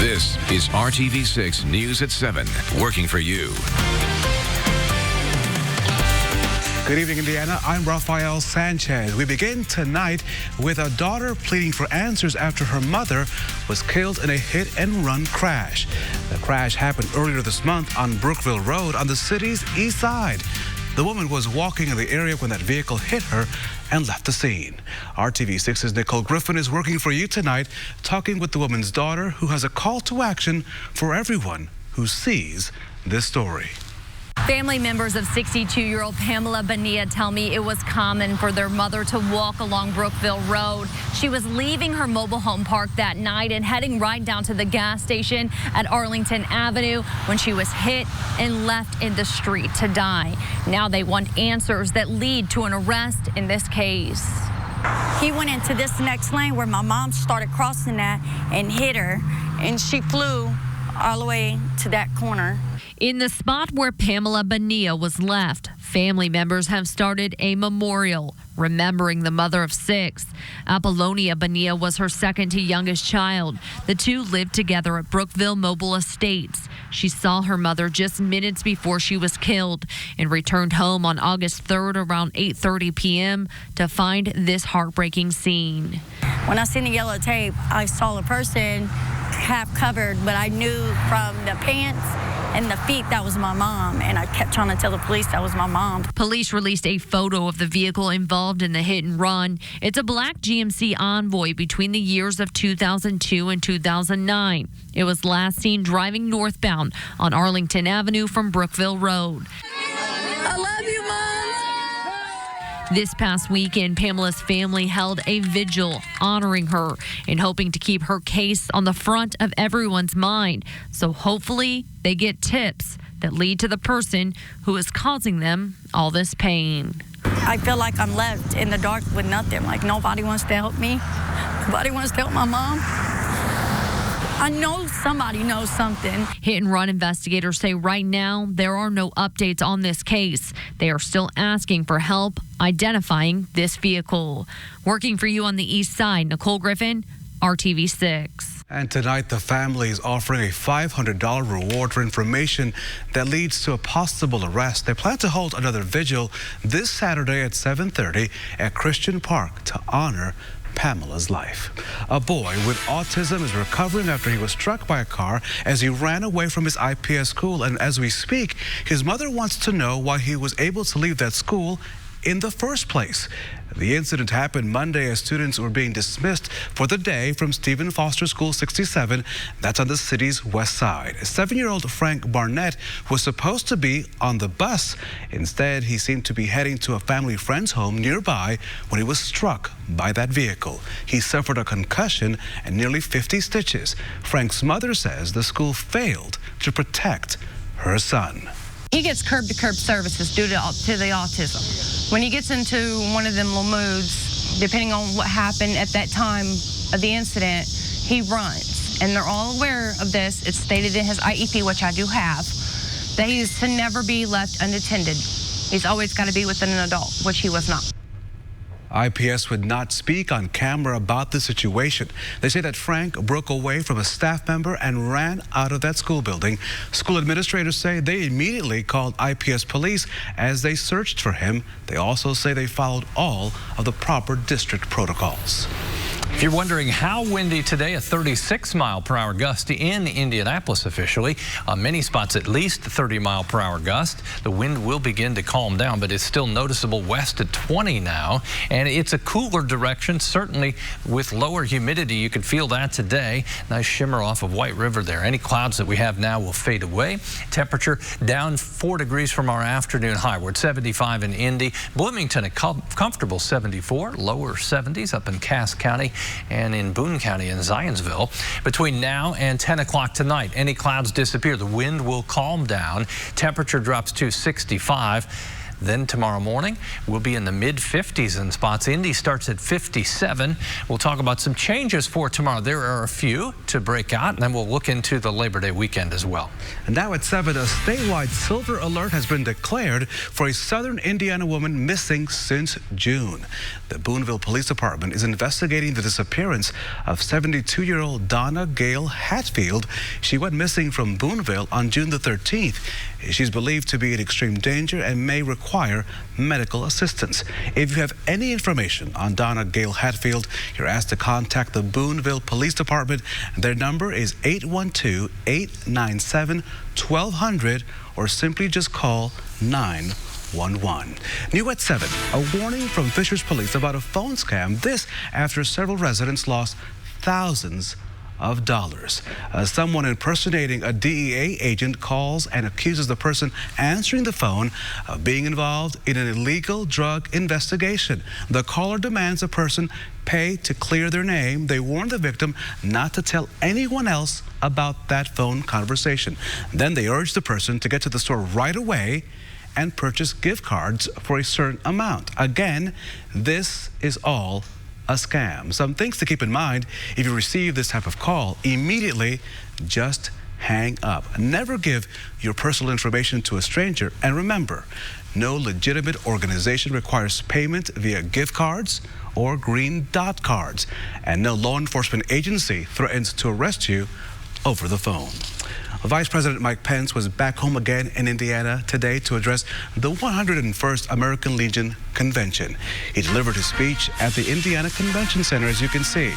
This is RTV6 News at 7, working for you. Good evening, Indiana. I'm Rafael Sanchez. We begin tonight with a daughter pleading for answers after her mother was killed in a hit-and-run crash. The crash happened earlier this month on Brookville Road on the city's east side. The woman was walking in the area when that vehicle hit her and left the scene. RTV6's Nicole Griffin is working for you tonight, talking with the woman's daughter, who has a call to action for everyone who sees this story. Family members of 62-year-old Pamela Bonilla tell me it was common for their mother to walk along Brookville Road. She was leaving her mobile home park that night and heading right down to the gas station at Arlington Avenue when she was hit and left in the street to die. Now they want answers that lead to an arrest in this case. He went into this next lane where my mom started crossing that and hit her, and she flew all the way to that corner. In the spot where Pamela Bonilla was left, family members have started a memorial remembering the mother of 6. Apollonia Bonilla was her second to youngest child. The two lived together at Brookville Mobile Estates. She saw her mother just minutes before she was killed and returned home on August 3rd around 8:30 p.m. to find this heartbreaking scene. When I seen the yellow tape, I saw a person half covered, but I knew from the pants and the feet that was my mom, and I kept trying to tell the police that was my mom. Police released a photo of the vehicle involved in the hit and run. It's a black GMC Envoy between the years of 2002 and 2009. It was last seen driving northbound on Arlington Avenue from Brookville Road. I love you, Mom. This past weekend, Pamela's family held a vigil honoring her and hoping to keep her case on the front of everyone's mind. So hopefully they get tips that lead to the person who is causing them all this pain. I feel like I'm left in the dark with nothing. Like nobody wants to help me. Nobody wants to help my mom. I know somebody knows something. Hit and run investigators say right now there are no updates on this case. They are still asking for help identifying this vehicle. Working for you on the east side, Nicole Griffin, RTV6. And tonight, the family is offering a $500 reward for information that leads to a possible arrest. They plan to hold another vigil this Saturday at 7:30 at Christian Park to honor Pamela's life. A boy with autism is recovering after he was struck by a car as he ran away from his IPS school. And as we speak, his mother wants to know why he was able to leave that school in the first place. The incident happened Monday as students were being dismissed for the day from Stephen Foster School 67. That's on the city's west side. 7-year-old Frank Barnett was supposed to be on the bus. Instead, he seemed to be heading to a family friend's home nearby when he was struck by that vehicle. He suffered a concussion and nearly 50 stitches. Frank's mother says the school failed to protect her son. He gets curb-to-curb services due to the autism. When he gets into one of them little moods, depending on what happened at that time of the incident, he runs. And they're all aware of this. It's stated in his IEP, which I do have, that he is to never be left unattended. He's always got to be with an adult, which he was not. IPS would not speak on camera about the situation. They say that Frank broke away from a staff member and ran out of that school building. School administrators say they immediately called IPS police as they searched for him. They also say they followed all of the proper district protocols. If you're wondering how windy today, a 36-mile-per-hour gust in Indianapolis officially. On many spots, at least 30-mile-per-hour gust. The wind will begin to calm down, but it's still noticeable west at 20 now. And it's a cooler direction, certainly with lower humidity. You could feel that today. Nice shimmer off of White River there. Any clouds that we have now will fade away. Temperature down 4 degrees from our afternoon high. We're at 75 in Indy. Bloomington, a comfortable 74. Lower 70s up in Cass County and in Boone County and Zionsville. Between now and 10 o'clock tonight, any clouds disappear. The wind will calm down. Temperature drops to 65. Then tomorrow morning, we'll be in the mid-50s in spots. Indy starts at 57. We'll talk about some changes for tomorrow. There are a few to break out, and then we'll look into the Labor Day weekend as well. And now at 7, a statewide silver alert has been declared for a southern Indiana woman missing since June. The Boonville Police Department is investigating the disappearance of 72-year-old Donna Gail Hatfield. She went missing from Boonville on June the 13th. She's believed to be in extreme danger and may require medical assistance. If you have any information on Donna Gail Hatfield, you're asked to contact the Boonville Police Department. Their number is 812-897-1200 or simply just call 911. New at 7, a warning from Fishers Police about a phone scam. This after several residents lost thousands of dollars. Someone impersonating a DEA agent calls and accuses the person answering the phone of being involved in an illegal drug investigation. The caller demands a person pay to clear their name. They warn the victim not to tell anyone else about that phone conversation. Then they urge the person to get to the store right away and purchase gift cards for a certain amount. Again, this is all a scam. Some things to keep in mind if you receive this type of call. Immediately, just hang up. Never give your personal information to a stranger. And remember, no legitimate organization requires payment via gift cards or green dot cards. And no law enforcement agency threatens to arrest you over the phone. Vice President Mike Pence was back home again in Indiana today to address the 101st American Legion Convention. He delivered his speech at the Indiana Convention Center, as you can see.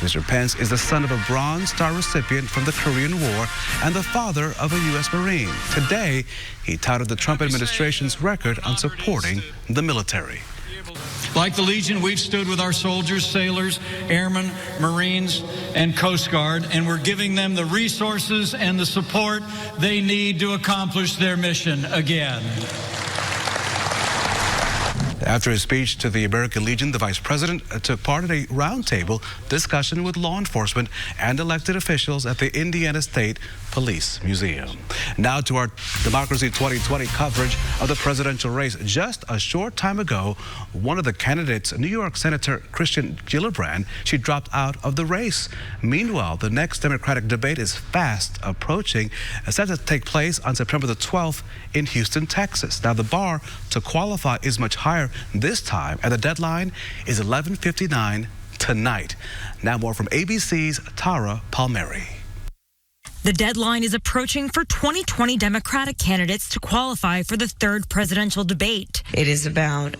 Mr. Pence is the son of a Bronze Star recipient from the Korean War and the father of a U.S. Marine. Today, he touted the Trump administration's record on supporting the military. Like the Legion, we've stood with our soldiers, sailors, airmen, Marines, and Coast Guard, and we're giving them the resources and the support they need to accomplish their mission again. After his speech to the American Legion, the Vice President took part in a roundtable discussion with law enforcement and elected officials at the Indiana State Police Museum. Now to our Democracy 2020 coverage of the presidential race. Just a short time ago, one of the candidates, New York Senator Kirsten Gillibrand, she dropped out of the race. Meanwhile, the next Democratic debate is fast approaching, set to take place on September the 12th in Houston, Texas. Now, the bar to qualify is much higher this time, and the deadline is 11:59 tonight. Now more from ABC's Tara Palmieri. The deadline is approaching for 2020 Democratic candidates to qualify for the third presidential debate. It is about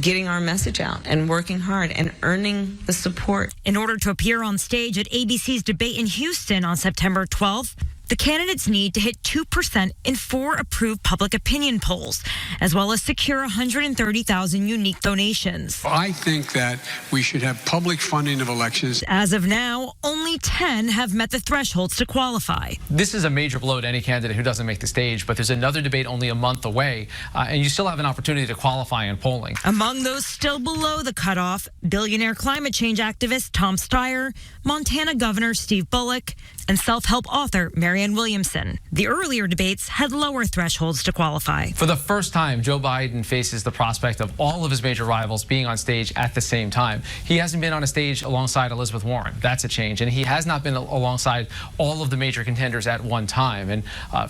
getting our message out and working hard and earning the support. In order to appear on stage at ABC's debate in Houston on September 12th, the candidates need to hit 2% in 4 approved public opinion polls, as well as secure 130,000 unique donations. I think that we should have public funding of elections. As of now, only 10 have met the thresholds to qualify. This is a major blow to any candidate who doesn't make the stage, but there's another debate only a month away, and you still have an opportunity to qualify in polling. Among those still below the cutoff, billionaire climate change activist Tom Steyer, Montana Governor Steve Bullock, and self-help author Marianne Williamson. The earlier debates had lower thresholds to qualify. For the first time, Joe Biden faces the prospect of all of his major rivals being on stage at the same time. He hasn't been on a stage alongside Elizabeth Warren. That's a change. And he has not been alongside all of the major contenders at one time. And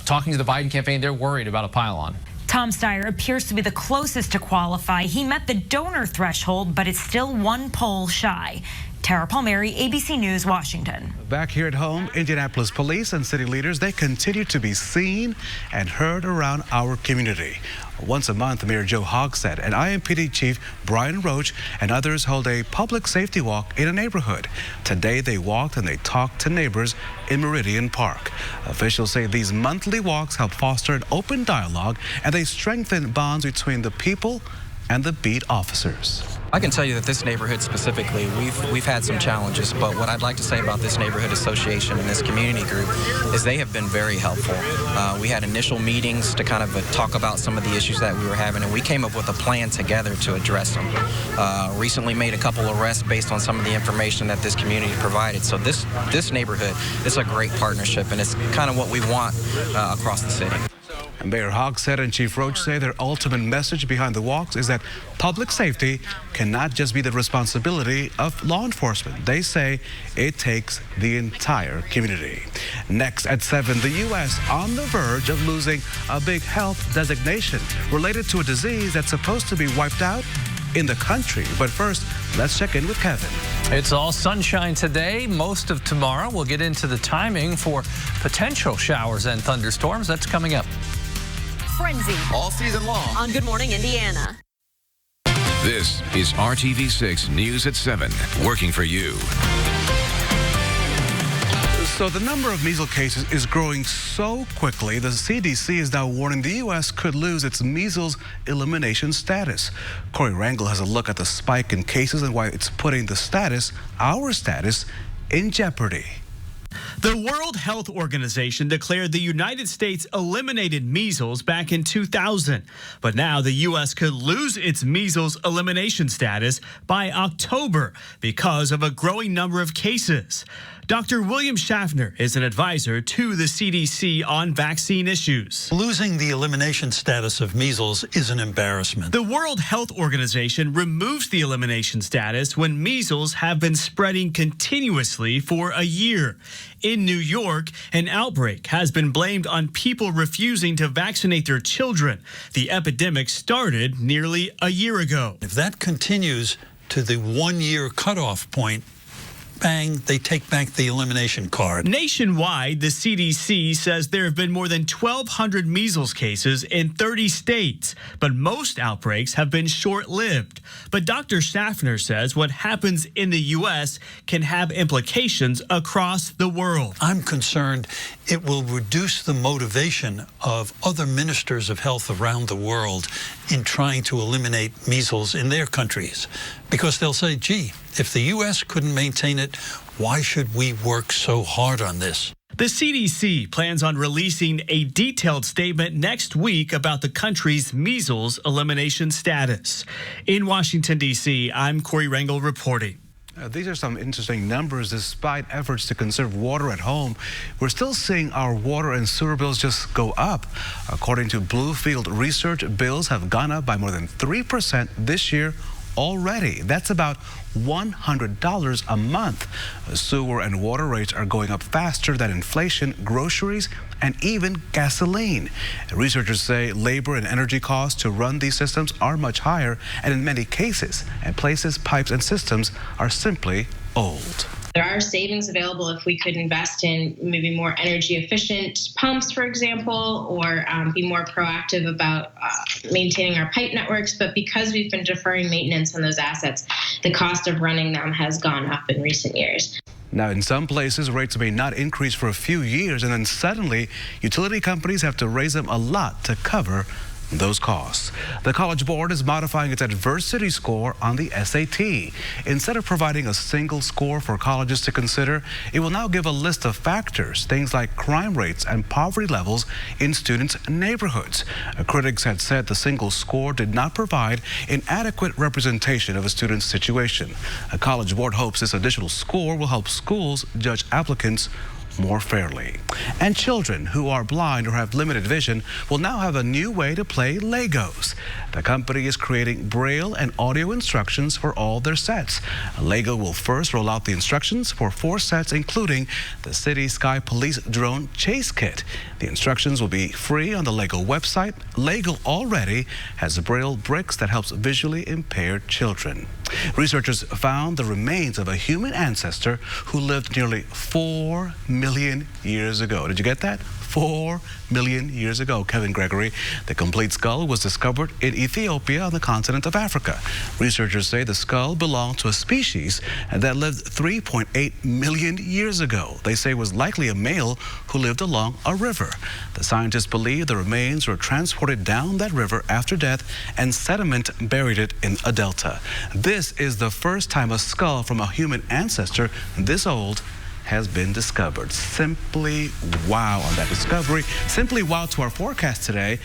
talking to the Biden campaign, they're worried about a pile-on. Tom Steyer appears to be the closest to qualify. He met the donor threshold, but it's still 1 poll shy. Tara Palmieri, ABC News, Washington. Back here at home, Indianapolis police and city leaders, they continue to be seen and heard around our community. Once a month, Mayor Joe Hogsett and IMPD Chief Brian Roach and others hold a public safety walk in a neighborhood. Today, they walked and they talked to neighbors in Meridian Park. Officials say these monthly walks help foster an open dialogue and they strengthen bonds between the people and the beat officers. I can tell you that this neighborhood specifically, we've had some challenges, but what I'd like to say about this neighborhood association and this community group is they have been very helpful. We had initial meetings to kind of talk about some of the issues that we were having, and we came up with a plan together to address them. Recently made a couple arrests based on some of the information that this community provided. So this neighborhood is a great partnership, and it's kind of what we want across the city. Mayor Hogshead and Chief Roach say their ultimate message behind the walks is that public safety cannot just be the responsibility of law enforcement. They say it takes the entire community. Next at 7, the U.S. on the verge of losing a big health designation related to a disease that's supposed to be wiped out in the country. But first, let's check in with Kevin. It's all sunshine today. Most of tomorrow. We'll get into the timing for potential showers and thunderstorms. That's coming up. Frenzy. All season long. On Good Morning Indiana. This is RTV6 News at 7, working for you. So the number of measles cases is growing so quickly, the CDC is now warning the U.S. could lose its measles elimination status. Corey Rangel has a look at the spike in cases and why it's putting the status, our status, in jeopardy. The World Health Organization declared the United States eliminated measles back in 2000. But now the U.S. could lose its measles elimination status by October because of a growing number of cases. Dr. William Schaffner is an advisor to the CDC on vaccine issues. Losing the elimination status of measles is an embarrassment. The World Health Organization removes the elimination status when measles have been spreading continuously for a year. In New York, an outbreak has been blamed on people refusing to vaccinate their children. The epidemic started nearly a year ago. If that continues to the 1-year cutoff point, bang, they take back the elimination card. Nationwide, the CDC says there have been more than 1,200 measles cases in 30 states, but most outbreaks have been short-lived. But Dr. Schaffner says what happens in the U.S. can have implications across the world. I'm concerned it will reduce the motivation of other ministers of health around the world in trying to eliminate measles in their countries, because they'll say, gee, if the U.S. couldn't maintain it, why should we work so hard on this? The CDC plans on releasing a detailed statement next week about the country's measles elimination status. In Washington, D.C., I'm Corey Rangel reporting. These are some interesting numbers. Despite efforts to conserve water at home, we're still seeing our water and sewer bills just go up. According to Bluefield Research, bills have gone up by more than 3% this year already. That's about $100 a month. Sewer and water rates are going up faster than inflation, groceries, and even gasoline. Researchers say labor and energy costs to run these systems are much higher, and in many cases and places, pipes and systems are simply old. There are savings available if we could invest in maybe more energy efficient pumps, for example, or be more proactive about maintaining our pipe networks. But because we've been deferring maintenance on those assets, the cost of running them has gone up in recent years. Now, in some places, rates may not increase for a few years, and then suddenly utility companies have to raise them a lot to cover those costs. The College Board is modifying its adversity score on the SAT. Instead of providing a single score for colleges to consider, it will now give a list of factors, things like crime rates and poverty levels in students' neighborhoods. Critics had said the single score did not provide an adequate representation of a student's situation. A College Board hopes this additional score will help schools judge applicants more fairly. And children who are blind or have limited vision will now have a new way to play Legos. The company is creating Braille and audio instructions for all their sets. Lego will first roll out the instructions for 4 sets, including the City Sky Police Drone Chase Kit. The instructions will be free on the Lego website. Lego already has Braille bricks that helps visually impaired children. Researchers found the remains of a human ancestor who lived nearly 4 million years ago. Did you get that? 4 million years ago, Kevin Gregory. The complete skull was discovered in Ethiopia on the continent of Africa. Researchers say the skull belonged to a species that lived 3.8 million years ago. They say it was likely a male who lived along a river. The scientists believe the remains were transported down that river after death and sediment buried it in a delta. This is the first time a skull from a human ancestor this old has been discovered. Simply wow on that discovery. Simply wow to our forecast today.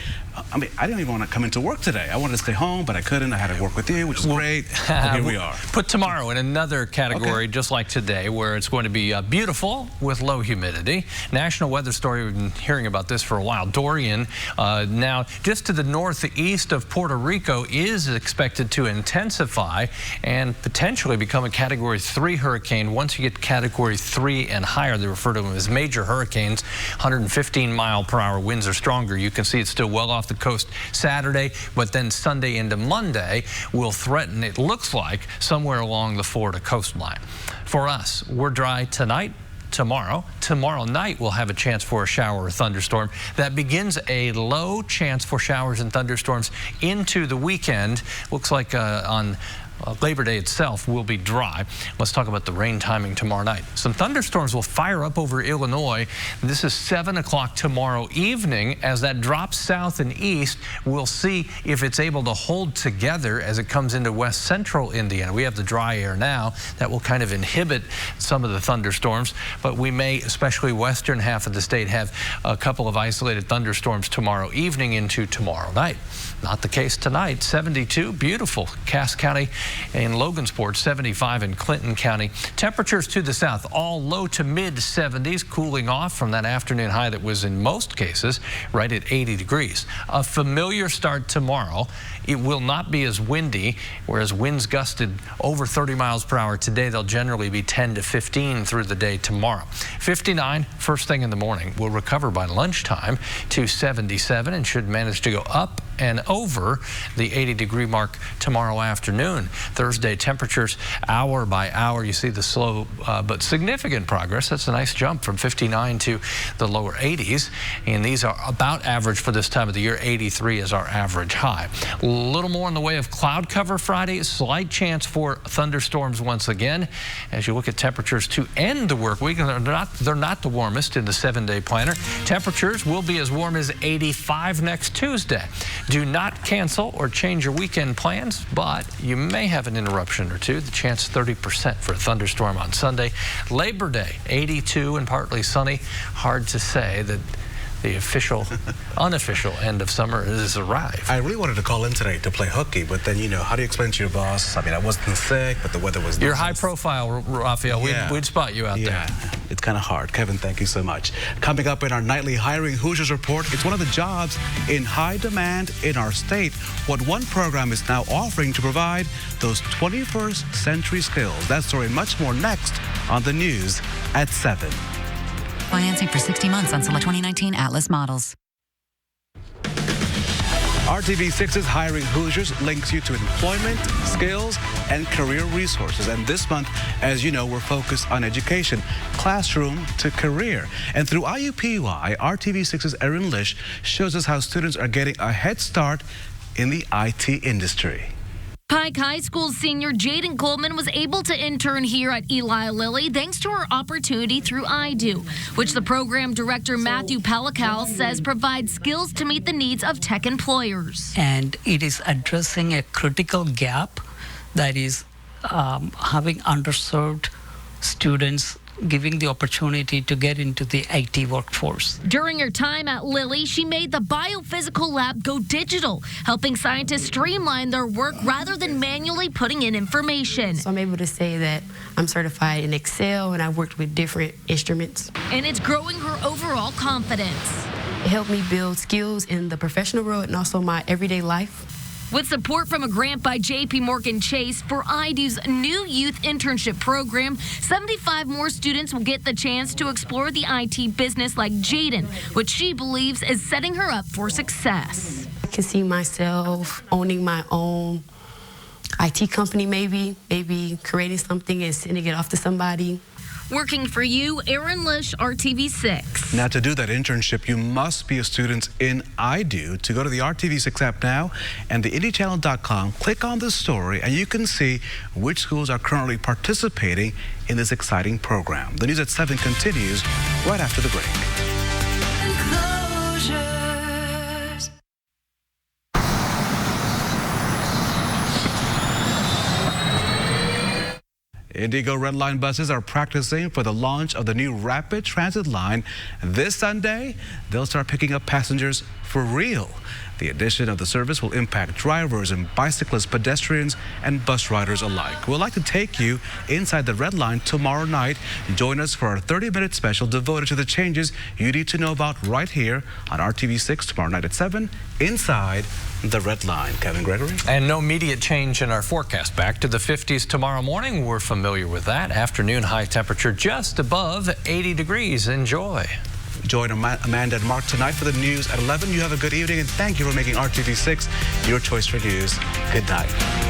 I mean, I didn't even want to come into work today. I wanted to stay home, but I couldn't. I had to work with you, which is great. But here we are. Put tomorrow in another category, just like today, where it's going to be beautiful with low humidity. National weather story, we've been hearing about this for a while. Dorian, now just to the northeast of Puerto Rico, is expected to intensify and potentially become a Category 3 hurricane. Once you get Category 3 and higher, they refer to them as major hurricanes. 115-mile-per-hour winds or stronger. You can see it's still well off the coast Saturday, but then Sunday into Monday will threaten, it looks like, somewhere along the Florida coastline. For us, we're dry tonight. Tomorrow night we'll have a chance for a shower or thunderstorm. That begins a low chance for showers and thunderstorms into the weekend. Looks like on Labor Day itself will be dry. Let's talk about the rain timing tomorrow night. Some thunderstorms will fire up over Illinois. This is 7 o'clock tomorrow evening. As that drops south and east, we'll see if it's able to hold together as it comes into west central Indiana. We have the dry air now. That will kind of inhibit some of the thunderstorms, but we may, especially western half of the state, have a couple of isolated thunderstorms tomorrow evening into tomorrow night. Not the case tonight. 72, beautiful. Cass County and Logansport, 75 in Clinton County. Temperatures to the south, all low to mid 70s, cooling off from that afternoon high that was in most cases right at 80 degrees. A familiar start tomorrow. It will not be as windy, whereas winds gusted over 30 miles per hour today. They'll generally be 10 to 15 through the day tomorrow. 59 first thing in the morning. Will recover by lunchtime to 77 and should manage to go up and over the 80-degree mark tomorrow afternoon. Thursday temperatures hour by hour. You see the slow but significant progress. That's a nice jump from 59 to the lower 80s. And these are about average for this time of the year. 83 is our average high. A little more in the way of cloud cover Friday. Slight chance for thunderstorms once again. As you look at temperatures to end the work week, they're not the warmest in the 7-day planner. Temperatures will be as warm as 85 next Tuesday. Do not cancel or change your weekend plans, but you may have an interruption or two. The chance 30% for a thunderstorm on Sunday. Labor Day, 82 and partly sunny. Hard to say that the official, unofficial end of summer has arrived. I really wanted to call in today to play hooky, but then, you know, how do you explain to your boss? I mean, I wasn't sick, but the weather was nice. You're high profile, Rafael. Yeah. We'd spot you out there. It's kind of hard. Kevin, thank you so much. Coming up in our nightly Hiring Hoosiers report, it's one of the jobs in high demand in our state. What one program is now offering to provide those 21st century skills. That story and much more next on the news at 7. Financing for 60 months on some of 2019 Atlas models. RTV6's Hiring Hoosiers links you to employment, skills, and career resources. And this month, as you know, we're focused on education, classroom to career. And through IUPUI, RTV6's Erin Lish shows us how students are getting a head start in the IT industry. Pike High School senior Jaden Coleman was able to intern here at Eli Lilly thanks to her opportunity through IDO, which the program director Matthew Pellical says provides skills to meet the needs of tech employers. And it is addressing a critical gap that is having underserved students, giving the opportunity to get into the IT workforce. During her time at Lilly, she made the biophysical lab go digital, helping scientists streamline their work rather than manually putting in information. So I'm able to say that I'm certified in Excel and I worked with different instruments. And it's growing her overall confidence. It helped me build skills in the professional world and also my everyday life. With support from a grant by J.P. Morgan Chase for IDO's new youth internship program, 75 more students will get the chance to explore the IT business like Jaden, which she believes is setting her up for success. I can see myself owning my own IT company maybe creating something and sending it off to somebody. Working for you, Erin Lish, RTV6. Now, to do that internship, you must be a student in IDO. To go to the RTV6 app now and the IndyChannel.com, click on the story, and you can see which schools are currently participating in this exciting program. The news at 7 continues right after the break. Indigo Red Line buses are practicing for the launch of the new rapid transit line. This Sunday, they'll start picking up passengers for real. The addition of the service will impact drivers and bicyclists, pedestrians, and bus riders alike. We'd like to take you inside the Red Line tomorrow night. Join us for our 30-minute special devoted to the changes you need to know about right here on RTV6 tomorrow night at 7 inside the Red Line. Kevin Gregory. And no immediate change in our forecast. Back to the 50s tomorrow morning. We're familiar with that. Afternoon high temperature just above 80 degrees. Enjoy. Join Amanda and Mark tonight for the news at 11. You have a good evening, and thank you for making RTV6 your choice for news. Good night.